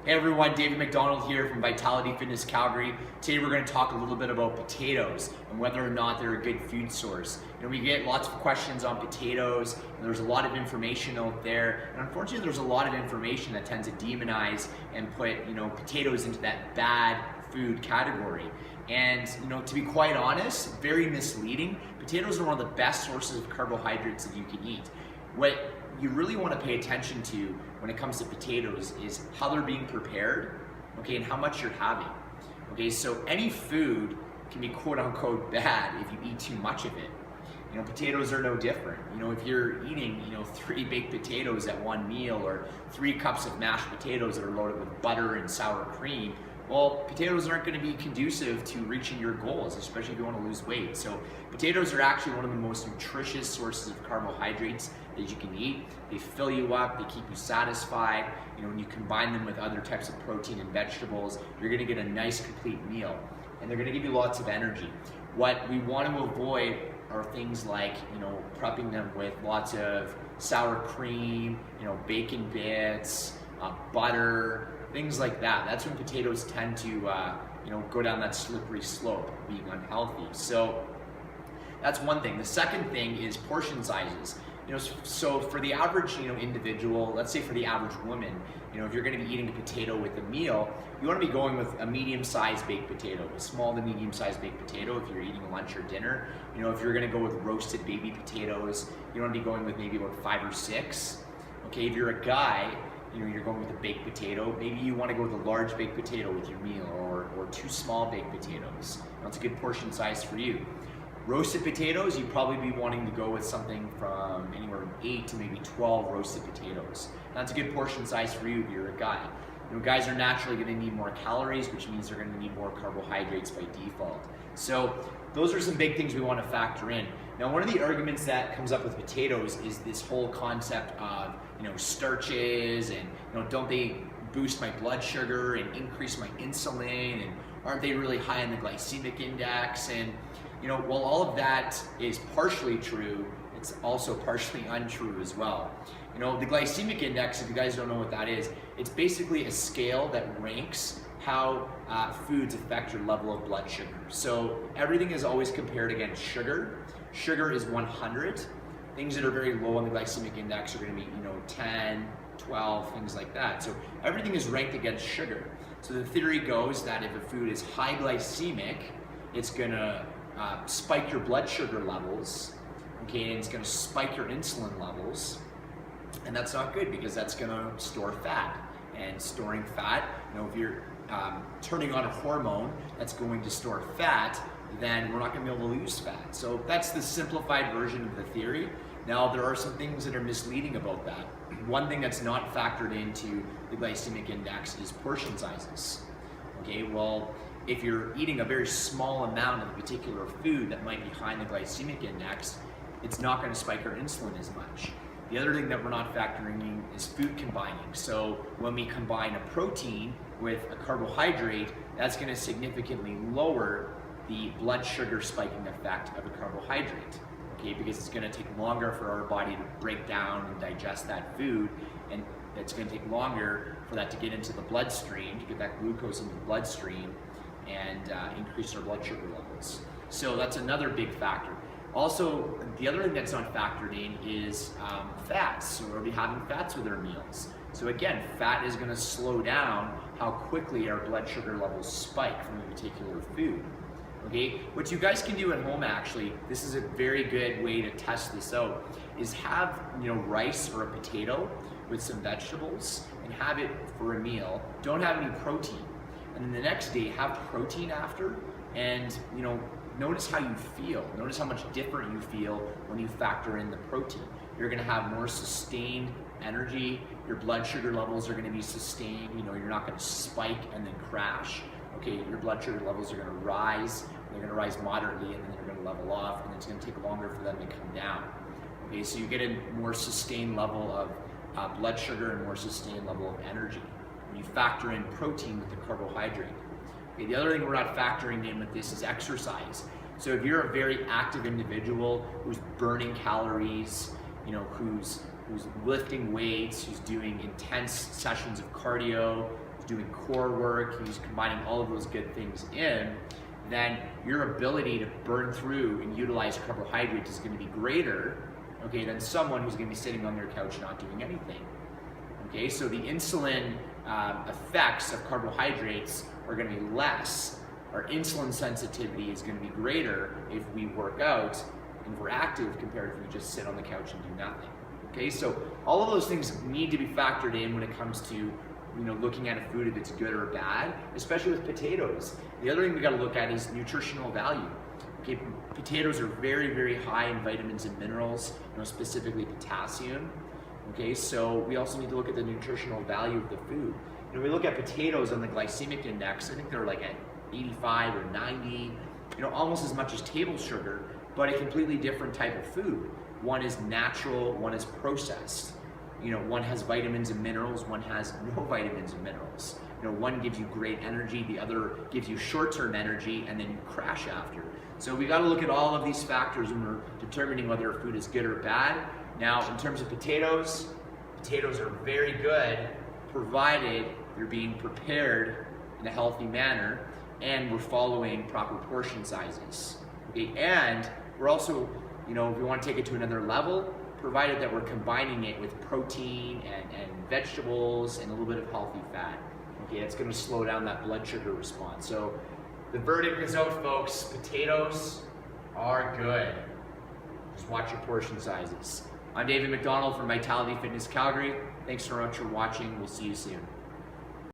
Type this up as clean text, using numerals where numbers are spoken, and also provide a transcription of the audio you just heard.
Hey everyone, David MacDonald here from Vitality Fitness Calgary. Today we're going to talk a little bit about potatoes and whether or not they're a good food source. We get lots of questions on potatoes, and there's a lot of information out there, and unfortunately there's a lot of information that tends to demonize and put potatoes into that bad food category. And to be quite honest, very misleading. Potatoes are one of the best sources of carbohydrates that you can eat. What you really want to pay attention to when it comes to potatoes is how they're being prepared, okay, and how much you're having. Okay, so any food can be quote unquote bad if you eat too much of it. Potatoes are no different. If you're eating 3 baked potatoes at one meal, or 3 cups of mashed potatoes that are loaded with butter and sour cream, well, potatoes aren't going to be conducive to reaching your goals, especially if you want to lose weight. So potatoes are actually one of the most nutritious sources of carbohydrates that you can eat. They fill you up, they keep you satisfied. When you combine them with other types of protein and vegetables, you're going to get a nice complete meal, and they're going to give you lots of energy. What we want to avoid are things like prepping them with lots of sour cream, bacon bits, butter, things like that. That's when potatoes tend to go down that slippery slope of being unhealthy. So that's one thing. The second thing is portion sizes. So for the average individual, let's say for the average woman, if you're going to be eating a potato with a meal, you want to be going with a medium-sized baked potato, a small to medium-sized baked potato if you're eating lunch or dinner. If you're going to go with roasted baby potatoes, you want to be going with maybe about 5 or 6. Okay, if you're a guy, you're going with a baked potato, maybe you want to go with a large baked potato with your meal, or 2 small baked potatoes. That's a good portion size for you. Roasted potatoes, you'd probably be wanting to go with something from anywhere from 8 to maybe 12 roasted potatoes. That's a good portion size for you if you're a guy. Guys are naturally going to need more calories, which means they're going to need more carbohydrates by default. So those are some big things we want to factor in. Now, one of the arguments that comes up with potatoes is this whole concept of starches, and don't they boost my blood sugar and increase my insulin, and aren't they really high in the glycemic index? And while all of that is partially true, it's also partially untrue as well. The glycemic index, if you guys don't know what that is, it's basically a scale that ranks how foods affect your level of blood sugar. So everything is always compared against sugar. Sugar is 100. Things that are very low on the glycemic index are going to be 10, 12, things like that. So everything is ranked against sugar. So the theory goes that if a food is high glycemic, it's going to spike your blood sugar levels, okay, and it's going to spike your insulin levels, and that's not good because that's going to store fat. And storing fat, if you're turning on a hormone that's going to store fat, then we're not going to be able to lose fat. So that's the simplified version of the theory. Now, there are some things that are misleading about that. One thing that's not factored into the glycemic index is portion sizes. Okay, well, if you're eating a very small amount of a particular food that might be high in the glycemic index, it's not going to spike your insulin as much. The other thing that we're not factoring in is food combining. So when we combine a protein with a carbohydrate, that's going to significantly lower the blood sugar spiking effect of a carbohydrate, okay, because it's going to take longer for our body to break down and digest that food, and it's going to take longer for that to get into the bloodstream, to get that glucose into the bloodstream and increase our blood sugar levels. So that's another big factor. Also, the other thing that's not factored in is fats. So we'll be having fats with our meals. So again, fat is going to slow down how quickly our blood sugar levels spike from a particular food. Okay, what you guys can do at home, actually, this is a very good way to test this out, is have rice or a potato with some vegetables and have it for a meal. Don't have any protein. And then the next day, have protein after, and notice how you feel. Notice how much different you feel when you factor in the protein. You're going to have more sustained energy. Your blood sugar levels are going to be sustained. You're not going to spike and then crash. Okay, your blood sugar levels are going to rise. They're going to rise moderately, and then they're going to level off, and it's going to take longer for them to come down. Okay, so you get a more sustained level of blood sugar and more sustained level of energy when you factor in protein with the carbohydrate. Okay, the other thing we're not factoring in with this is exercise. So if you're a very active individual who's burning calories, who's lifting weights, who's doing intense sessions of cardio, doing core work, he's combining all of those good things in, then your ability to burn through and utilize carbohydrates is going to be greater, okay, than someone who's going to be sitting on their couch not doing anything. Okay, so the insulin effects of carbohydrates are going to be less. Our insulin sensitivity is going to be greater if we work out and if we're active compared to if we just sit on the couch and do nothing. Okay, so all of those things need to be factored in when it comes to looking at a food if it's good or bad, especially with potatoes. The other thing we got to look at is nutritional value. Okay, potatoes are very, very high in vitamins and minerals, specifically potassium. Okay, so we also need to look at the nutritional value of the food. We look at potatoes on the glycemic index. I think they're like at 85 or 90, almost as much as table sugar, but a completely different type of food. One is natural, one is processed. One has vitamins and minerals, one has no vitamins and minerals. One gives you great energy, the other gives you short-term energy, and then you crash after. So we got to look at all of these factors when we're determining whether a food is good or bad. Now, in terms of potatoes are very good, provided they're being prepared in a healthy manner, and we're following proper portion sizes. Okay, and we're also, if we want to take it to another level, provided that we're combining it with protein and vegetables and a little bit of healthy fat. Okay, it's going to slow down that blood sugar response. So the verdict is out, folks. Potatoes are good. Just watch your portion sizes. I'm David MacDonald from Vitality Fitness Calgary. Thanks so much for watching. We'll see you soon.